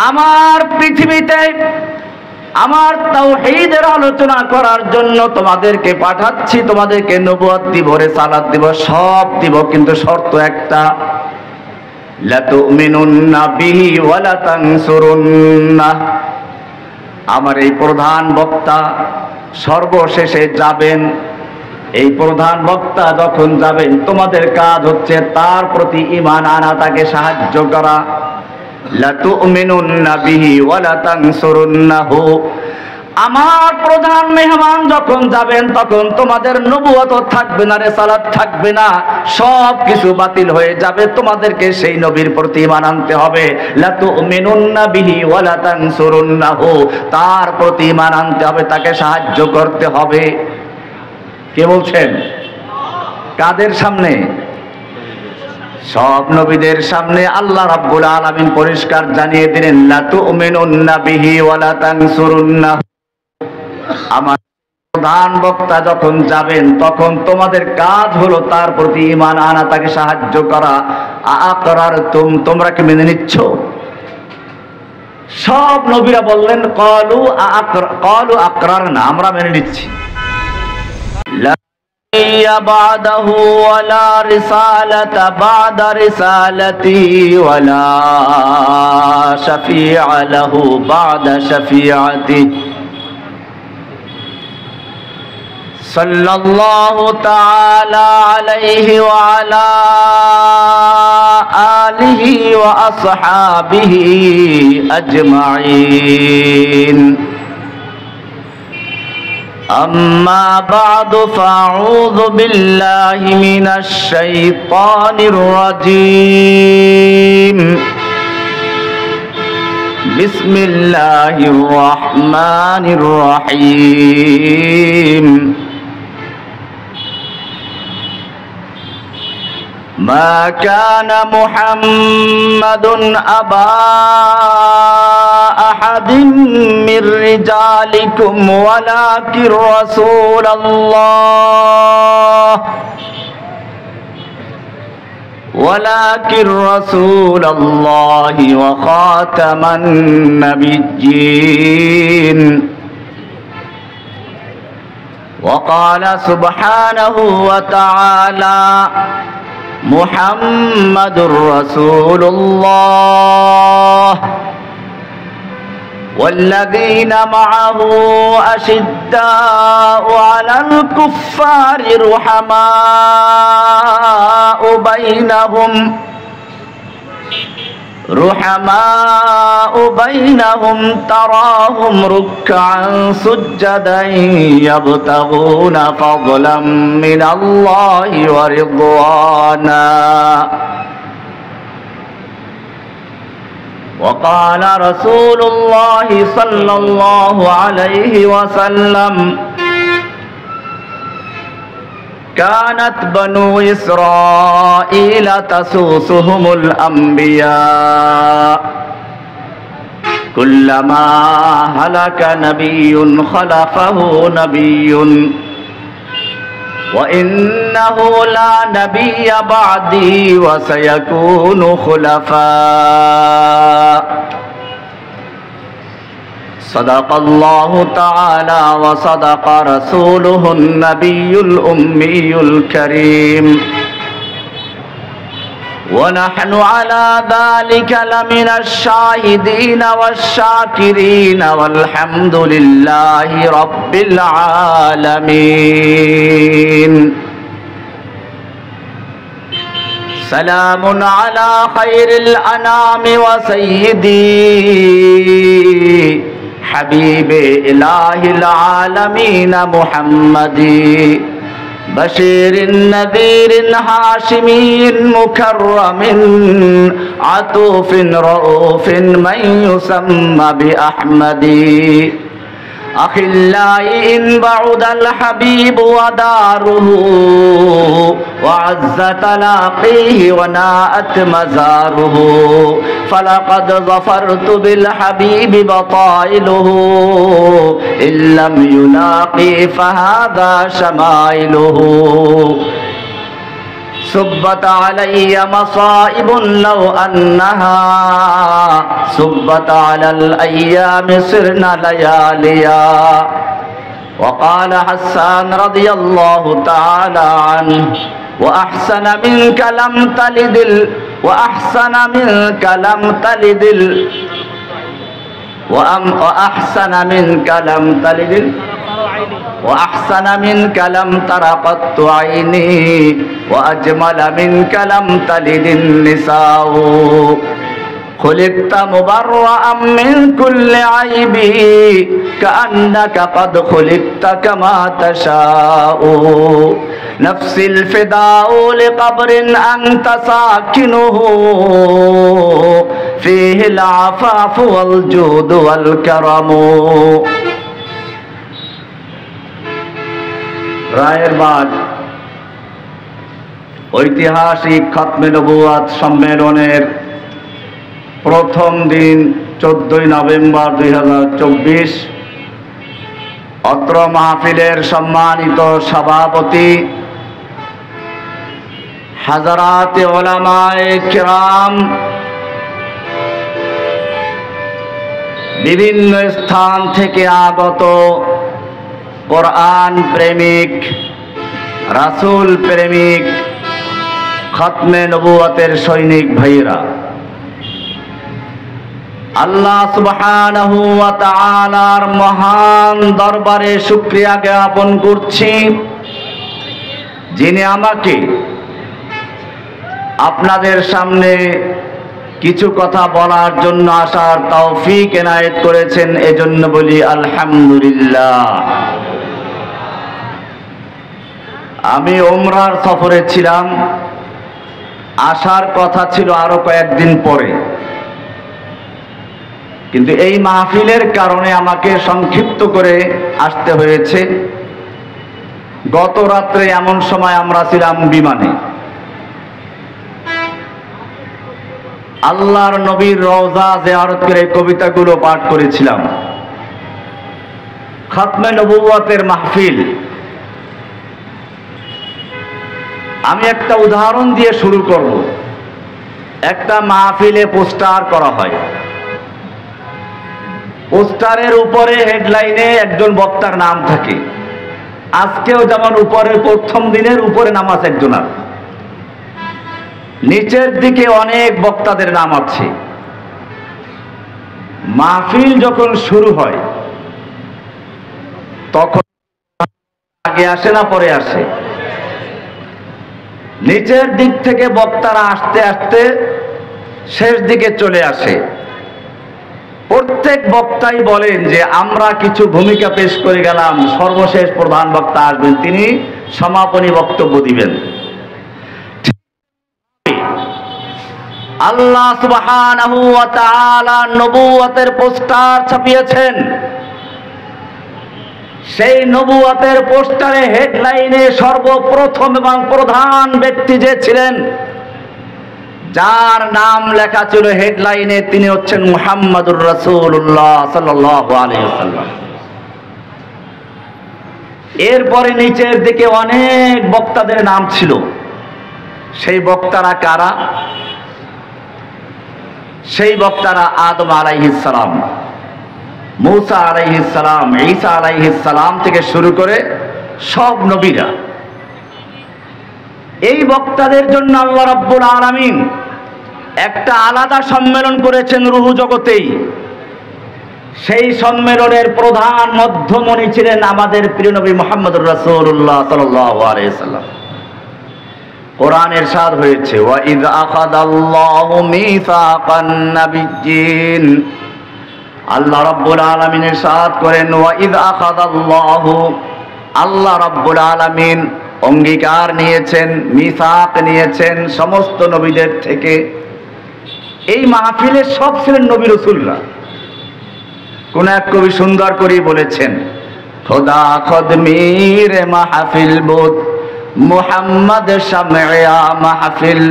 আমার পৃথিবীতে আমার তাওহীদের আলোচনা করার জন্য তোমাদেরকে পাঠাচ্ছি, তোমাদেরকে নবুয়ত দিব, রিসালাত দিব, সব দিব, কিন্তু শর্ত একটা, লা তুমিনুন্না বিহি ওয়া লা তানসুরুন্না। আমার এই প্রধান বক্তা সর্বশেষে যাবেন, এই প্রধান বক্তা যখন যাবেন তোমাদের কাজ হচ্ছে তার প্রতি ঈমান আনা, তাকে সাহায্য করা। লা তুমিনুন্না বিহি ওয়া লা তানসুরুন্নাহু। আমার প্রধান মেহমান যখন যাবেন তখন তোমাদের নবুয়ত থাকবে না, রিসালাত থাকবে না, সব কিছু বাতিল হয়ে যাবে। তোমাদেরকে সেই নবীর প্রতি ঈমান আনতে হবে। লা তুমিনুন্না বিহি ওয়া লা তানসুরুন্নাহু, তার প্রতি ঈমান আনতে হবে, তাকে সাহায্য করতে হবে। কে বলছেন? কাদের সামনে? সব নবীদের সামনে। আল্লাহ রাব্বুল আলামিন পরিষ্কার জানিয়ে দিলেন, লা তুমিনুন্না বিহি ওয়া লা তানসুরুন্নাহু। আমার প্রধান বক্তা যখন যাবেন তখন তোমাদের কাজ হলো তার প্রতি ঈমান আনা, তাকে সাহায্য করা। আআকরারতুম, তোমরা কি মেনে নিচ্ছ? সব নবীরা বললেন ক্বালু আকরারনা, আমরা মেনে নিচ্ছি। بعده ولا رسالة بعد رسالتي ولا شفيع له بعد شفيعتي صلى الله تعالى عليه وعلى آله وأصحابه أجمعين. أما بعد فأعوذ بالله من الشيطان الرجيم. بسم الله الرحمن الرحيم. ما كان محمد أبا أحد من رجالكم ولكن رسول الله وخاتم النبيين. وقال سبحانه وتعالى محمد رسول الله والذين معه أشداء على الكفار رحماء بينهم تراهم ركعا سجدا يبتغون فضلا من الله ورضوانا. وقال رسول الله صلى الله عليه وسلم كانت بنو إسرائيل تسوسهم الأنبياء كلما هلك نبي خلفه نبي وإنه لا نبي بعدي وسيكون خلفاء. صدق الله تعالى وصدق رسوله النبي الأمي الكريم. ونحن على ذلك لمن الشاهدين والشاكرين والحمد لله رب العالمين. سلام على خير الأنام وسيدي حبيب إله العالمين محمد بشير نذير هاشمي مكرم عطوف رؤوف من يسمى بأحمد. أخلاء إن بعد الحبيب وداره وعز تلاقيه وناءت مزاره فلقد ظفرت بالحبيب بطائله إن لم يلاقي فهذا شمائله. سبت علي مصائب لو أنها سبت على الأيام سرنا لياليا وقال حسان رضي الله تعالى عنه وأحسن منك لم تلد وأحسن منك لم تلد وأحسن منك لم تلد وأحسن منك لم تر قط عيني وأجمل منك لم تلد النساء خلقت مبرأ من كل عيب كأنك قد خلقت كما تشاء نفسي الفداء لقبر أنت ساكنه فيه العفاف والجود والكرم রায়ের বাগ ঐতিহাসিক খতমে নবুয়াত সম্মেলনের প্রথম দিন 14 নভেম্বর 2024 অত্র মাহফিলের সম্মানিত সভাপতি হাজারাতে উলামায়ে কিরাম, বিভিন্ন স্থান থেকে আগত কোরআন প্রেমিক, রাসূল প্রেমিক, খতমে নবুয়াতের সৈনিক ভাইয়েরা, আল্লাহ সুবহানাহু ওয়া তাআলার মহান দরবারে শুকরিয়া জ্ঞাপন করছি, যিনি আমাকে আপনাদের সামনে কিছু কথা বলার জন্য আসার তৌফিক এনায়েত করেছেন। এজন্য বলি আলহামদুলিল্লাহ। আমি উমরার সফরে ছিলাম, আসার কথা ছিল আরো কয়েকদিন পরে, কিন্তু এই মাহফিলের কারণে আমাকে সংক্ষিপ্ত করে আসতে হয়েছে। গত রাত্রে এমন সময় আমরা ছিলাম বিমানে, আল্লাহর নবীর রওজা জিয়ারত করে কবিতাগুলো পাঠ করেছিলাম। খতমে নবুওয়াতের মাহফিল, আমি একটা উদাহরণ দিয়ে শুরু করব। একটা মাহফিলে পোস্টার করা হয়, পোস্টারের উপরে হেডলাইনে একজন বক্তার নাম থাকে। আজকেও যেমন উপরে প্রথম দিনের উপরে নাম আছে একজনের, নিচের দিকে অনেক বক্তাদের নাম আছে। মাহফিল যখন শুরু হয় তখন আগে আসে না পরে আসে? নিচের দিক থেকে বক্তারা আস্তে আস্তে শেষ দিকে চলে আসে। প্রত্যেক বক্তাই বলেন যে আমরা কিছু ভূমিকা পেশ করে গেলাম, সর্বশেষ প্রধান বক্তা আসবেন, তিনি সমাপনী বক্তব্য দিবেন। আল্লাহ সুবহানাহু ওয়া তাআলা নবুয়তের পোস্টার ছাপিয়েছেন। সেই নবুয়তের পোস্টারে হেডলাইনে সর্বপ্রথম এবং প্রধান ব্যক্তি যে ছিলেন, যার নাম লেখা ছিল হেডলাইনে, তিনি হচ্ছেন মুহাম্মাদুর রাসূলুল্লাহ সাল্লাল্লাহু আলাইহি ওয়াসাল্লাম। এরপরে নিচের দিকে অনেক বক্তাদের নাম ছিল। সেই বক্তারা কারা? সেই বক্তারা আদম আলাইহিস সালাম, মূসা আলাইহিস সালাম, ঈসা আলাইহিস সালাম থেকে শুরু করে সব নবীরা। এই বক্তাদের জন্য আল্লাহ রাব্বুল আলামিন একটা আলাদা সম্মেলন করেছেন রূহ জগতেই। সেই সম্মেলনের প্রধান মধ্যমণি ছিলেন আমাদের প্রিয় নবী মুহাম্মদুর রাসূলুল্লাহ সাল্লাল্লাহু আলাইহি ওয়াসাল্লাম। কোরআন ইরশাদ হয়েছে, ওয়া ইয আখাযাল্লাহু মিসাকান নাবিয়্যিন। আল্লাহ রাব্বুল আলামিন ইরশাদ করেন, ওয়া ইয আখাযাল্লাহু, আল্লাহ রাব্বুল আলামিন অঙ্গীকার নিয়েছেন, মিসাক নিয়েছেন সমস্ত নবীদের থেকে। এই মাহফিলে সব ছিলেন নবী রাসূলরা। কোন এক কবি সুন্দর করে বলেছেন, খোদা খোদ মীর মাহফিল বুদ মুহাম্মদ শামঈয়া মাহফিল।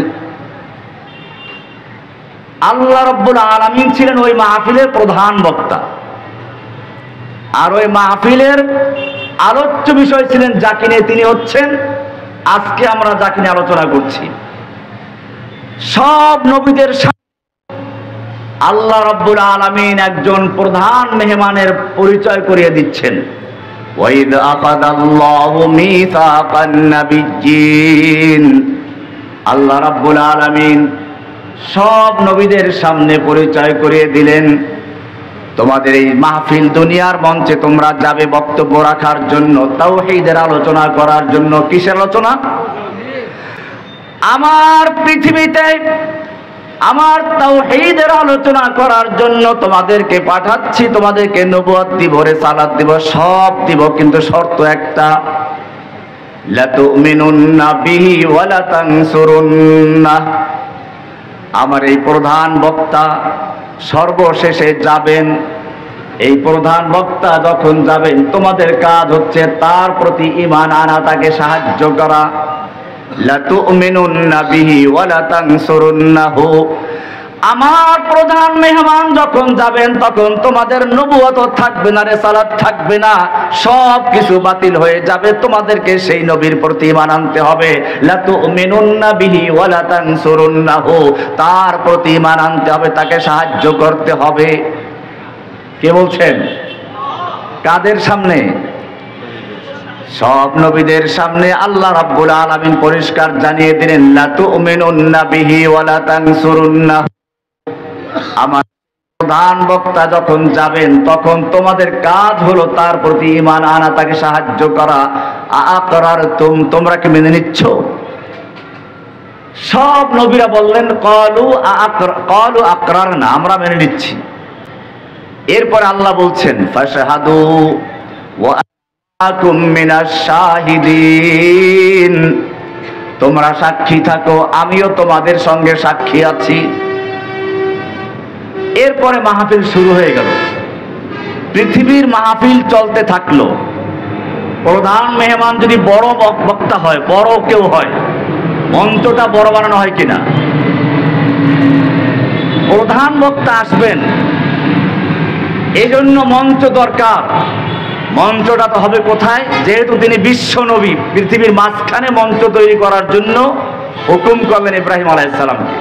আল্লাহ রাব্বুল আলামিন ছিলেন ওই মাহফিলের প্রধান বক্তা, আর ওই মাহফিলের আলোচ্য বিষয় ছিলেন যাকে নিয়ে, তিনি হচ্ছেন আজকে আমরা যাকে নিয়ে আলোচনা করছি, সব নবীদের আল্লাহ রাব্বুল আলামিন একজন প্রধান মেহমানের পরিচয় করিয়ে দিচ্ছেন। ওয়াইদ আকাদাল্লাহু মিসাকান নাবিয়্যিন, আল্লাহ রাব্বুল আলামিন সব নবীদের সামনে পরিচয় করিয়ে দিলেন, তোমাদের এই মাহফিল দুনিয়ার মঞ্চে তোমরা যাবে বক্তব্য রাখার জন্য, তাওহীদের আলোচনা করার জন্য। কিসের আলোচনা? আমার পৃথিবীতে আমার তাওহীদের আলোচনা করার জন্য তোমাদেরকে পাঠাচ্ছি, তোমাদেরকে নবুয়ত দিব, রিসালাত দিব, সব দিব, কিন্তু শর্ত একটা, লা তুমিনুন্না বিহি ওয়া লা তানসুরুন্নাহ। আমার এই প্রধান বক্তা সর্বশেষে যাবেন, এই প্রধান বক্তা যখন যাবেন তোমাদের কাজ হচ্ছে তার প্রতি ঈমান আনা, তাকে সাহায্য করা। লা তুমিনুন্না বিহি ওয়া লা তানসুরুন্নাহু। আমার প্রধান মেহমান যখন যাবেন তখন তোমাদের নবুয়ত থাকবে না, রিসালাত থাকবে না, সব কিছু বাতিল হয়ে যাবে। তোমাদেরকে সেই নবীর প্রতি ঈমান আনতে হবে। লা তুমিনুন্না বিহি ওয়া লা তানসুরুন্নাহু, তার প্রতি ঈমান আনতে হবে, তাকে সাহায্য করতে হবে। কে বলছেন? কাদের সামনে? সব নবীদের সামনে আল্লাহ রাব্বুল আলামিন পরিষ্কার জানিয়ে দিলেন, লা তুমিনুন্না বিহি ওয়া লা তানসুরুন্নাহু। আমার প্রধান বক্তা যখন যাবেন তখন তোমাদের কাজ হলো তার প্রতি ঈমান আনা, তাকে সাহায্য করা। আআকরারতুম, তোমরা কি মেনে নিচ্ছ? সব নবীরা বললেন ক্বালু আকরারনা, আমরা মেনে নিচ্ছি। এরপর আল্লাহ বলছেন, ফাশহাদু ওয়া আকুম মিনাশ শাহিদিন, তোমরা সাক্ষী থাকো, আমিও তোমাদের সঙ্গে সাক্ষী আছি। এরপরে মাহফিল শুরু হয়ে গেল, পৃথিবীর মাহফিল চলতে থাকলো। প্রধান মেহমান যদি বড় বক্তা হয়, বড় কেউ হয়, মঞ্চটা বড় বানানো হয় কিনা? প্রধান বক্তা আসবেন, এই জন্য মঞ্চ দরকার। মঞ্চটা তো হবে কোথায়? যেহেতু তিনি বিশ্ব নবী, পৃথিবীর মাঝখানে মঞ্চ তৈরি করার জন্য হুকুম করলেন ইব্রাহিম আলাইহিস সালামকে।